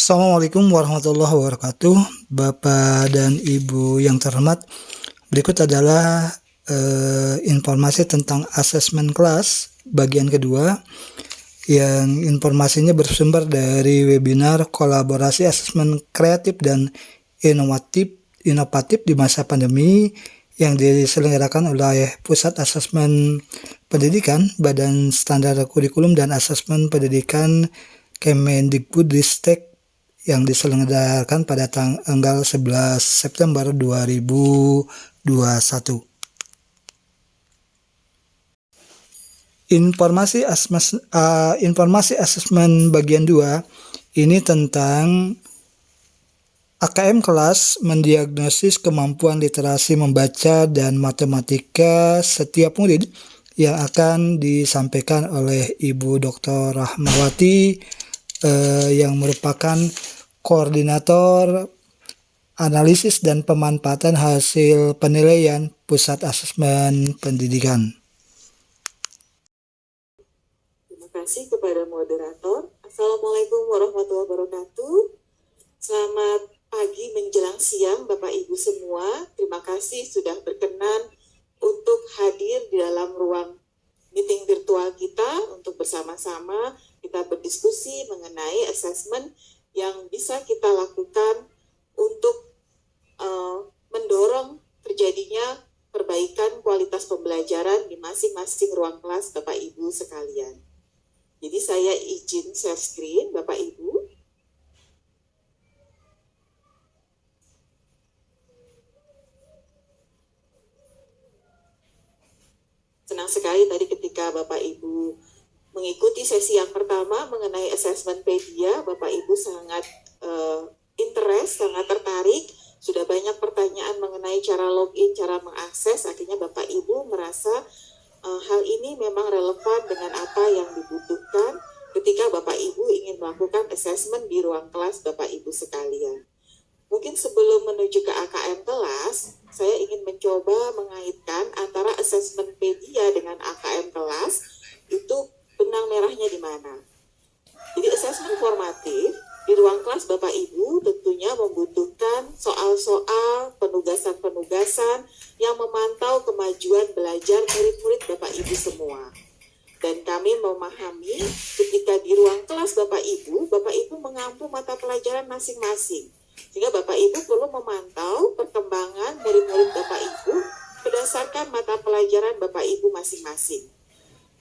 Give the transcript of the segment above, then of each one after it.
Assalamualaikum warahmatullahi wabarakatuh, Bapak dan Ibu yang terhormat. Berikut adalah informasi tentang asesmen kelas bagian kedua, yang informasinya bersumber dari webinar kolaborasi asesmen kreatif dan inovatif di masa pandemi yang diselenggarakan oleh Pusat Asesmen Pendidikan, Badan Standar Kurikulum dan Asesmen Pendidikan Kemendikbudristek yang diselenggarakan pada tanggal 11 September 2021. Informasi asesmen bagian 2 ini tentang AKM kelas mendiagnosis kemampuan literasi membaca dan matematika setiap murid yang akan disampaikan oleh Ibu Dr. Rahmawati yang merupakan koordinator analisis dan pemanfaatan hasil penilaian Pusat Asesmen Pendidikan. Terima kasih kepada moderator. Assalamualaikum warahmatullahi wabarakatuh. Selamat pagi menjelang siang Bapak Ibu semua. Terima kasih sudah berkenan untuk hadir di dalam ruang meeting virtual kita untuk bersama-sama kita berdiskusi mengenai asesmen yang bisa kita lakukan untuk mendorong terjadinya perbaikan kualitas pembelajaran di masing-masing ruang kelas Bapak Ibu sekalian. Jadi saya izin share screen Bapak Ibu. Senang sekali tadi ketika Bapak Ibu mengikuti sesi yang pertama mengenai asesmen pedia, Bapak Ibu sangat interest, sangat tertarik. Sudah banyak pertanyaan mengenai cara login, cara mengakses. Akhirnya Bapak Ibu merasa hal ini memang relevan dengan apa yang dibutuhkan ketika Bapak Ibu ingin melakukan asesmen di ruang kelas Bapak Ibu sekalian. Mungkin sebelum menuju ke AKM kelas, saya ingin mencoba mengaitkan antara asesmen pedia dengan AKM kelas. Itu benang merahnya di mana. Jadi asesmen formatif di ruang kelas Bapak Ibu tentunya membutuhkan soal-soal, penugasan-penugasan yang memantau kemajuan belajar murid-murid Bapak Ibu semua. Dan kami memahami ketika di ruang kelas Bapak Ibu mengampu mata pelajaran masing-masing. Sehingga Bapak Ibu perlu memantau perkembangan murid-murid Bapak Ibu berdasarkan mata pelajaran Bapak Ibu masing-masing.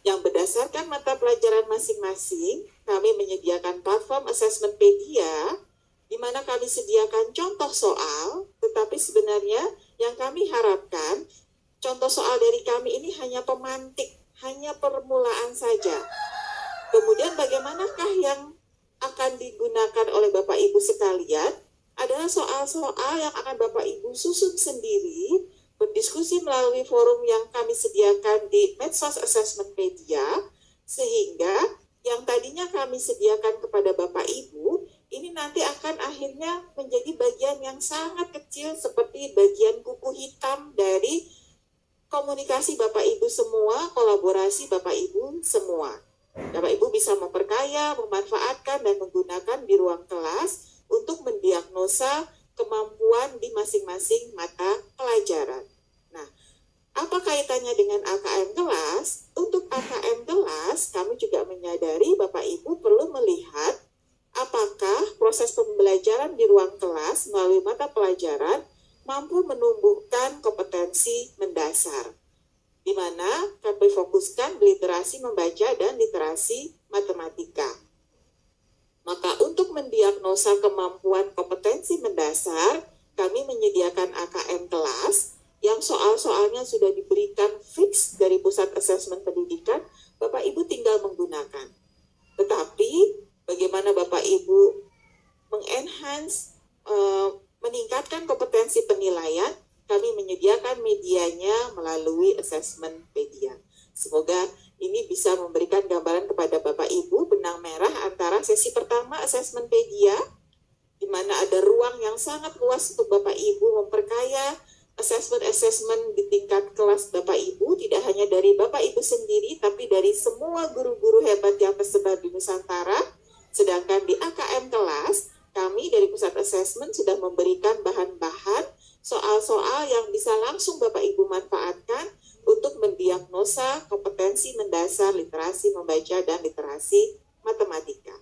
Yang berdasarkan mata pelajaran masing-masing, kami menyediakan platform asesmen pedia, di mana kami sediakan contoh soal, tetapi sebenarnya yang kami harapkan, contoh soal dari kami ini hanya pemantik, hanya permulaan saja. Kemudian bagaimanakah yang akan digunakan oleh Bapak Ibu sekalian, adalah soal-soal yang akan Bapak Ibu susun sendiri, berdiskusi melalui forum yang kami sediakan di Medsos Assessment Media, sehingga yang tadinya kami sediakan kepada Bapak Ibu, ini nanti akan akhirnya menjadi bagian yang sangat kecil seperti bagian kuku hitam dari komunikasi Bapak Ibu semua, kolaborasi Bapak Ibu semua. Bapak Ibu bisa memperkaya, memanfaatkan, dan menggunakan di ruang kelas untuk mendiagnosa kemampuan di masing-masing mata pelajaran. Nah, apa kaitannya dengan AKM kelas? Untuk AKM kelas, kami juga menyadari Bapak Ibu perlu melihat apakah proses pembelajaran di ruang kelas melalui mata pelajaran mampu menumbuhkan kompetensi mendasar, di mana kami fokuskan literasi membaca dan literasi matematika. Maka untuk mendiagnosa kemampuan kompetensi mendasar, kami menyediakan AKM kelas yang soal-soalnya sudah diberikan fix dari Pusat Asesmen Pendidikan, Bapak Ibu tinggal menggunakan. Tetapi bagaimana Bapak Ibu mengenhance, meningkatkan kompetensi penilaian, kami menyediakan medianya melalui asesmen media. Semoga ini bisa memberikan gambaran kepada Bapak Ibu benang merah antara sesi pertama asesmen pedia, di mana ada ruang yang sangat luas untuk Bapak Ibu memperkaya asesmen di tingkat kelas Bapak Ibu, tidak hanya dari Bapak Ibu sendiri, tapi dari semua guru-guru hebat yang tersebar di Nusantara. Sedangkan di AKM kelas, kami dari Pusat Asesmen sudah memberikan bahan-bahan soal-soal yang bisa langsung Bapak Ibu manfaatkan untuk mendiagnosa kompetensi mendasar literasi membaca dan literasi matematika.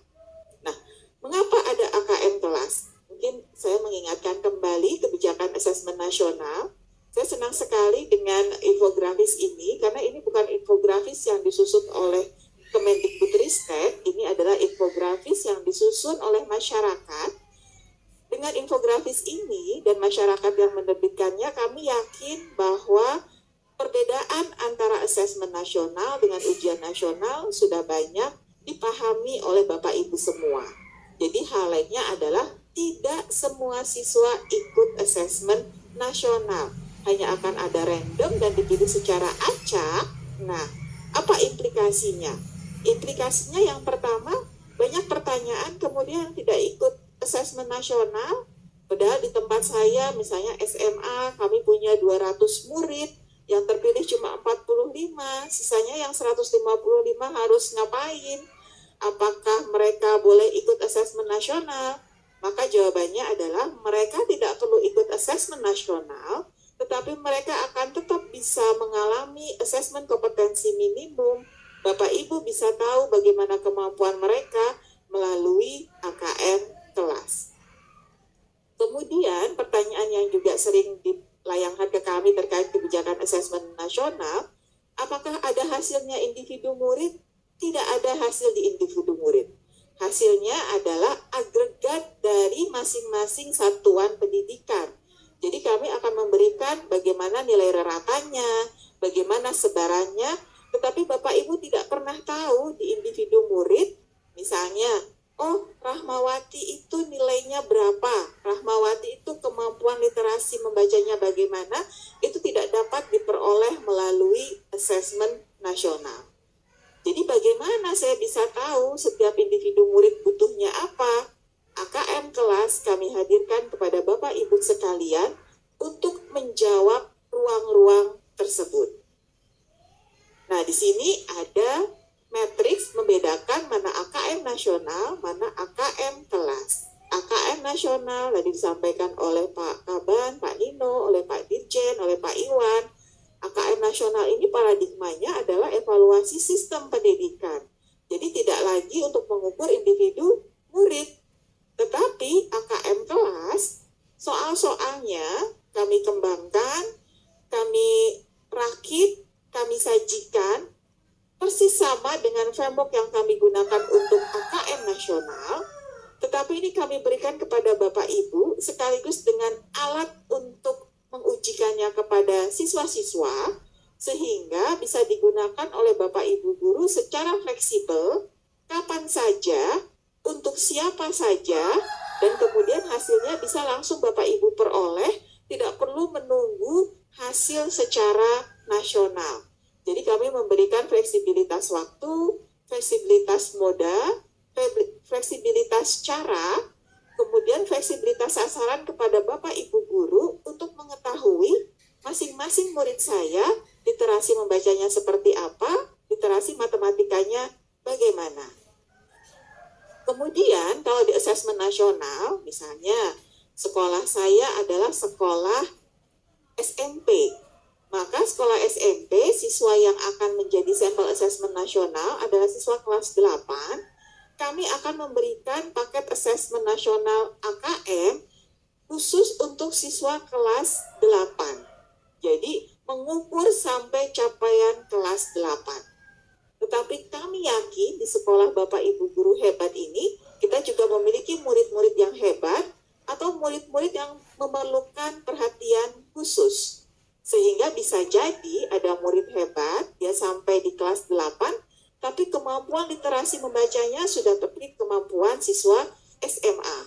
Nah, mengapa ada AKM kelas? Mungkin saya mengingatkan kembali kebijakan asesmen nasional. Saya senang sekali dengan infografis ini, karena ini bukan infografis yang disusun oleh Kemendikbudristek, ini adalah infografis yang disusun oleh masyarakat. Dengan infografis ini dan masyarakat yang menerbitkannya, kami yakin bahwa perbedaan antara asesmen nasional dengan ujian nasional sudah banyak dipahami oleh Bapak Ibu semua. Jadi highlight-nya adalah tidak semua siswa ikut asesmen nasional. Hanya akan ada random dan dipilih secara acak. Nah, apa implikasinya? Implikasinya yang pertama, banyak pertanyaan kemudian tidak ikut asesmen nasional. Padahal di tempat saya, misalnya SMA, kami punya 200 murid, yang terpilih cuma 45, sisanya yang 155 harus ngapain? Apakah mereka boleh ikut asesmen nasional? Maka jawabannya adalah mereka tidak perlu ikut asesmen nasional, tetapi mereka akan tetap bisa mengalami asesmen kompetensi minimum. Bapak Ibu bisa tahu bagaimana kemampuan mereka melalui AKM kelas. Kemudian pertanyaan yang juga sering dilayangkan ke kami terkait kebijakan asesmen nasional, apakah ada hasilnya individu murid? Tidak ada hasil di individu murid. Hasilnya adalah agregat dari masing-masing satuan pendidikan. Jadi kami akan memberikan bagaimana nilai reratannya, bagaimana sebarannya, tetapi Bapak Ibu tidak pernah tahu di individu murid, misalnya, oh Rahmawati itu nilainya berapa, Rahmawati itu kemampuan literasi membacanya bagaimana, itu tidak dapat diperoleh melalui asesmen nasional. Jadi bagaimana saya bisa tahu setiap individu murid butuhnya apa? AKM kelas kami hadirkan kepada Bapak Ibu sekalian untuk menjawab ruang-ruang tersebut. Nah, di sini ada matriks membedakan mana AKM nasional, mana AKM kelas. AKM nasional tadi disampaikan oleh Pak Kaban, Pak Nino, oleh Pak Dirjen, oleh Pak Iwan. AKM nasional ini paradigmanya adalah evaluasi sistem pendidikan. Jadi tidak lagi untuk mengukur individu murid. Tetapi AKM kelas, soal-soalnya kami kembangkan, kami rakit, kami sajikan persis sama dengan framework yang kami gunakan untuk AKM nasional, tetapi ini kami berikan kepada Bapak Ibu sekaligus dengan alat untuk mengujikannya kepada siswa-siswa sehingga bisa digunakan oleh Bapak Ibu guru secara fleksibel kapan saja, untuk siapa saja, dan kemudian hasilnya bisa langsung Bapak Ibu peroleh, tidak perlu menunggu hasil secara nasional. Jadi kami memberikan fleksibilitas waktu, fleksibilitas moda, fleksibilitas cara, kemudian fleksibilitas sasaran kepada Bapak Ibu guru untuk mengetahui masing-masing murid saya literasi membacanya seperti apa, literasi matematikanya bagaimana. Kemudian kalau di asesmen nasional, misalnya sekolah saya adalah sekolah SMP. Maka sekolah SMP, siswa yang akan menjadi sampel asesmen nasional adalah siswa kelas 8. Kami akan memberikan paket asesmen nasional AKM khusus untuk siswa kelas 8. Jadi mengukur sampai capaian kelas 8. Tetapi kami yakin di sekolah Bapak Ibu guru hebat ini, kita juga memiliki murid-murid yang hebat atau murid-murid yang memerlukan perhatian khusus. Sehingga bisa jadi ada murid hebat, dia sampai di kelas 8, tapi kemampuan literasi membacanya sudah seperti kemampuan siswa SMA.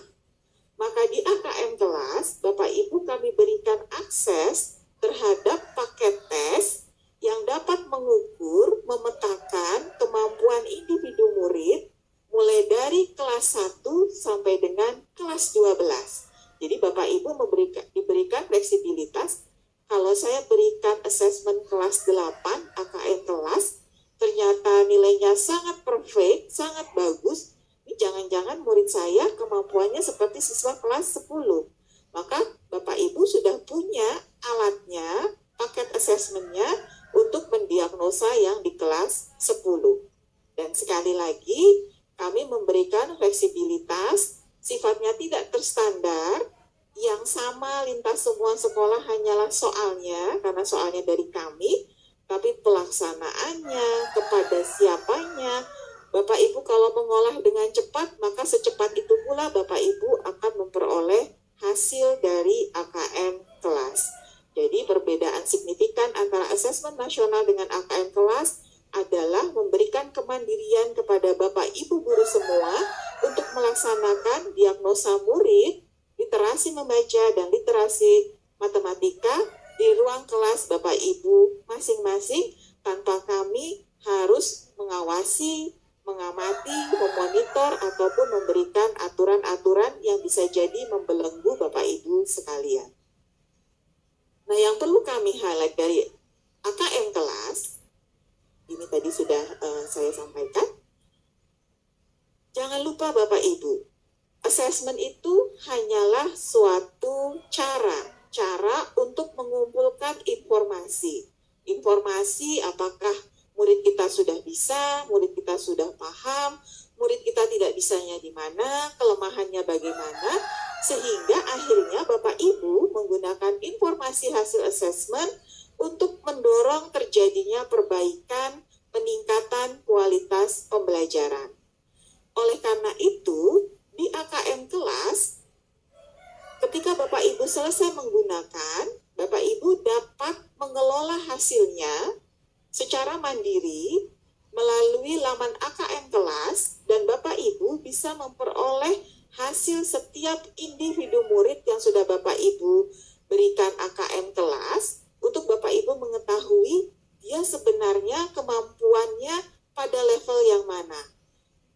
Maka di AKM kelas, Bapak Ibu kami berikan akses terhadap paket tes yang dapat mengukur, memetakan kemampuan individu murid mulai dari kelas 1 sampai dengan kelas 12. Jadi Bapak Ibu diberikan fleksibilitas. Kalau saya berikan asesmen kelas 8, AKM kelas, ternyata nilainya sangat perfect, sangat bagus, ini jangan-jangan murid saya kemampuannya seperti siswa kelas 10. Maka Bapak Ibu sudah punya alatnya, paket asesmennya untuk mendiagnosa yang di kelas 10. Dan sekali lagi, kami memberikan fleksibilitas, sifatnya tidak terstandar, yang sama lintas semua sekolah hanyalah soalnya, karena soalnya dari kami, tapi pelaksanaannya, kepada siapanya, Bapak Ibu kalau mengolah dengan cepat, maka secepat itu pula Bapak Ibu akan memperoleh hasil dari AKM kelas. Jadi perbedaan signifikan antara asesmen nasional dengan AKM kelas adalah memberikan kemandirian kepada Bapak Ibu guru semua untuk melaksanakan diagnosa murid, literasi membaca dan literasi matematika di ruang kelas Bapak Ibu masing-masing tanpa kami harus mengawasi, mengamati, memonitor, ataupun memberikan aturan-aturan yang bisa jadi membelenggu Bapak Ibu sekalian. Nah, yang perlu kami highlight dari AKM kelas, ini tadi sudah saya sampaikan, jangan lupa Bapak Ibu, assessment itu hanyalah suatu cara untuk mengumpulkan informasi. Informasi apakah murid kita sudah bisa, murid kita sudah paham, murid kita tidak bisanya di mana, kelemahannya bagaimana, sehingga akhirnya Bapak Ibu menggunakan informasi hasil assessment untuk mendorong terjadinya perbaikan, peningkatan kualitas pembelajaran. Oleh karena itu, di AKM kelas, ketika Bapak Ibu selesai menggunakan, Bapak Ibu dapat mengelola hasilnya secara mandiri melalui laman AKM kelas, dan Bapak Ibu bisa memperoleh hasil setiap individu murid yang sudah Bapak Ibu berikan AKM kelas untuk Bapak Ibu mengetahui dia sebenarnya kemampuannya pada level yang mana.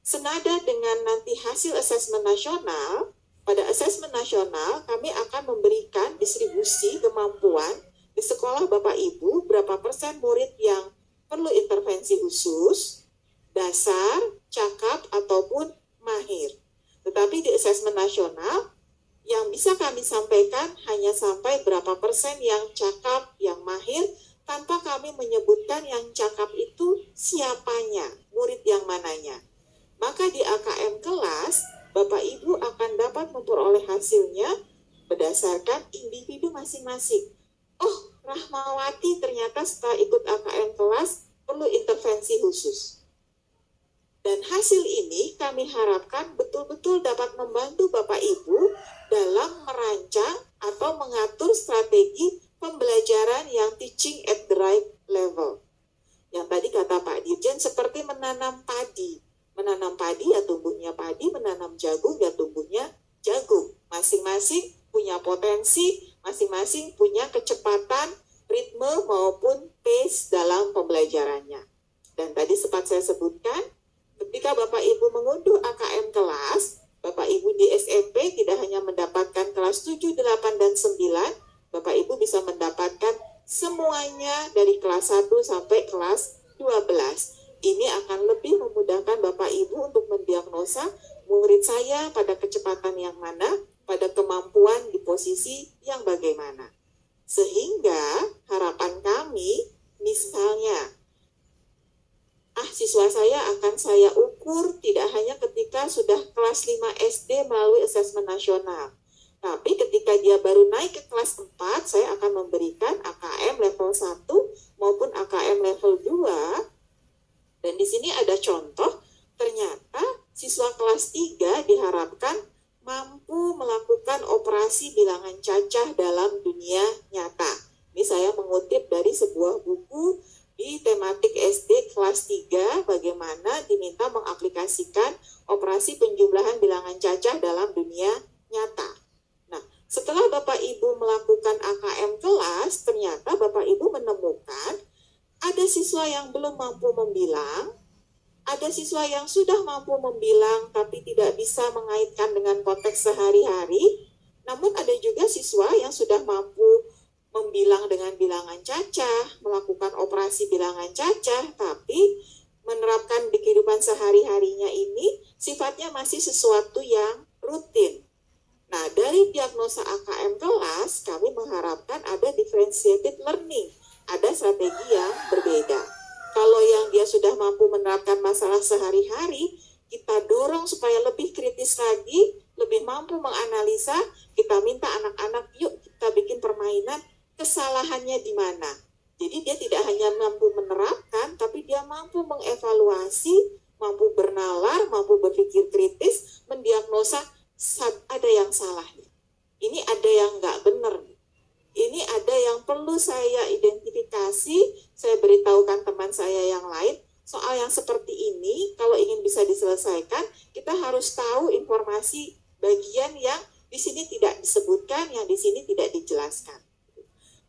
Senada dengan nanti hasil asesmen nasional, pada asesmen nasional kami akan memberikan distribusi kemampuan di sekolah Bapak Ibu, berapa persen murid yang perlu intervensi khusus, dasar, cakap, ataupun mahir. Tetapi di asesmen nasional, yang bisa kami sampaikan hanya sampai berapa persen yang cakap, yang mahir, tanpa kami menyebutkan yang cakap itu siapanya, murid yang mananya. Maka di AKM kelas, Bapak Ibu akan dapat memperoleh hasilnya berdasarkan individu masing-masing. Oh, Rahmawati ternyata setelah ikut AKM kelas perlu intervensi khusus. Dan hasil ini kami harapkan betul-betul dapat membantu Bapak Ibu dalam merancang atau mengatur strategi pembelajaran yang teaching at the right level. Yang tadi kata Pak Dirjen seperti menanam padi. Menanam padi ya tumbuhnya padi, menanam jagung ya tumbuhnya jagung. Masing-masing punya potensi, masing-masing punya kecepatan, ritme maupun pace dalam pembelajarannya. Dan tadi sempat saya sebutkan, ketika Bapak Ibu mengunduh AKM kelas, Bapak Ibu di SMP tidak hanya mendapatkan kelas 7, 8, dan 9, Bapak Ibu bisa mendapatkan semuanya dari kelas 1 sampai kelas 12. Ini akan lebih memudahkan Bapak Ibu untuk mendiagnosa murid saya pada kecepatan yang mana, pada kemampuan di posisi yang bagaimana. Sehingga harapan kami, misalnya, siswa saya akan saya ukur tidak hanya ketika sudah kelas 5 SD melalui asesmen nasional. Tapi ketika dia baru naik ke kelas 4, saya akan memberikan AKM level 1 maupun AKM level 2. Dan di sini ada contoh, ternyata siswa kelas 3 diharapkan mampu melakukan operasi bilangan cacah dalam dunia nyata. Ini saya mengutip dari sebuah buku di tematik SD kelas 3, bagaimana diminta mengaplikasikan operasi penjumlahan bilangan cacah dalam dunia nyata. Nah, setelah Bapak Ibu melakukan AKM kelas, ternyata Bapak Ibu menemukan ada siswa yang belum mampu membilang, ada siswa yang sudah mampu membilang tapi tidak bisa mengaitkan dengan konteks sehari-hari, namun ada juga siswa yang sudah mampu membilang dengan bilangan cacah, melakukan operasi bilangan cacah, tapi menerapkan di kehidupan sehari-harinya ini sifatnya masih sesuatu yang rutin. Nah, dari diagnosa AKM kelas, kami mengharapkan ada differentiated learning, ada strategi yang berbeda. Kalau yang dia sudah mampu menerapkan masalah sehari-hari, kita dorong supaya lebih kritis lagi, lebih mampu menganalisa, kita minta anak-anak, yuk kita bikin permainan, kesalahannya di mana. Jadi dia tidak hanya mampu menerapkan, tapi dia mampu mengevaluasi, mampu bernalar, mampu berpikir kritis, mendiagnosa, ada yang salah nih. Ini ada yang nggak benar nih. Ini ada yang perlu saya identifikasi, saya beritahukan teman saya yang lain, soal yang seperti ini, kalau ingin bisa diselesaikan, kita harus tahu informasi bagian yang di sini tidak disebutkan, yang di sini tidak dijelaskan.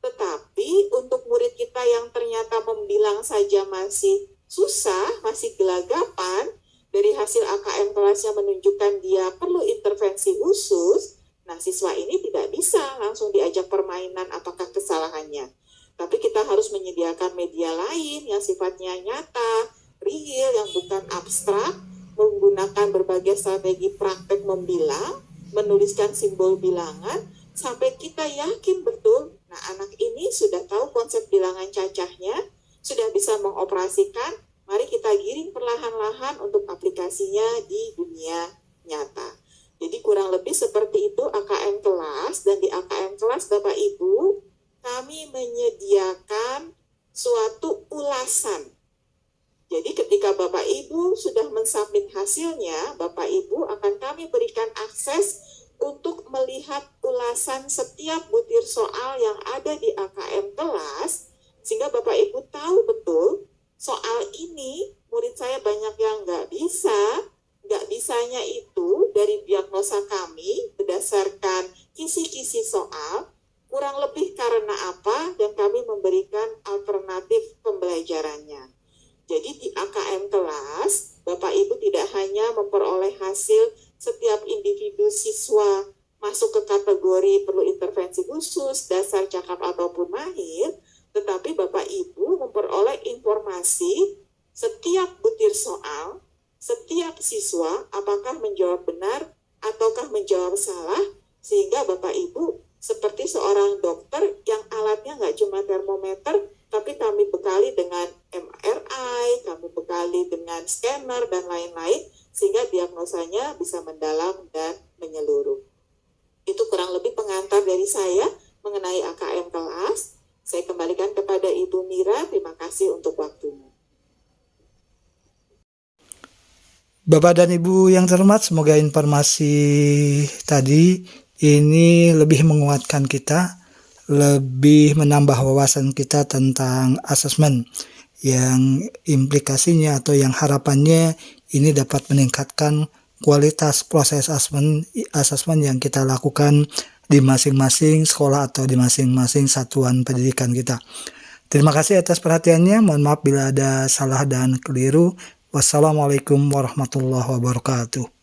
Tetapi untuk murid kita yang ternyata membilang saja masih susah, masih gelagapan, dari hasil AKM kelasnya menunjukkan dia perlu intervensi khusus, nah siswa ini tidak bisa langsung diajak permainan apakah kesalahannya. Tapi kita harus menyediakan media lain yang sifatnya nyata, real, yang bukan abstrak, menggunakan berbagai strategi praktek membilang, menuliskan simbol bilangan, sampai kita yakin betul, nah anak ini sudah tahu konsep bilangan cacahnya, sudah bisa mengoperasikan, mari kita giring perlahan-lahan untuk aplikasinya di dunia nyata. Jadi kurang lebih seperti itu AKM kelas, dan di AKM kelas Bapak Ibu, kami menyediakan suatu ulasan. Jadi ketika Bapak Ibu sudah mensubmit hasilnya, Bapak Ibu akan kami berikan akses untuk melihat ulasan setiap butir soal yang ada di AKM kelas, sehingga Bapak Ibu tahu betul soal ini murid saya banyak yang nggak bisanya itu dari diagnosa kami berdasarkan kisi-kisi soal, kurang lebih karena apa, dan kami memberikan alternatif pembelajarannya. Jadi di AKM kelas, Bapak Ibu tidak hanya memperoleh hasil setiap individu siswa masuk ke kategori perlu intervensi khusus, dasar, cakap, ataupun mahir, tetapi Bapak Ibu memperoleh informasi setiap butir soal, setiap siswa apakah menjawab benar ataukah menjawab salah, sehingga Bapak Ibu seperti seorang dokter yang alatnya nggak cuma termometer, tapi kami bekali dengan MRI, kami bekali dengan scanner dan lain-lain, sehingga diagnosanya bisa mendalam dan menyeluruh. Itu kurang lebih pengantar dari saya mengenai AKM kelas. Saya kembalikan kepada Ibu Mira, terima kasih untuk waktunya. Bapak dan Ibu yang terhormat, semoga informasi tadi ini lebih menguatkan kita, lebih menambah wawasan kita tentang asesmen, yang implikasinya atau yang harapannya ini dapat meningkatkan kualitas proses asesmen yang kita lakukan di masing-masing sekolah atau di masing-masing satuan pendidikan kita. Terima kasih atas perhatiannya. Mohon maaf bila ada salah dan keliru. Wassalamualaikum warahmatullahi wabarakatuh.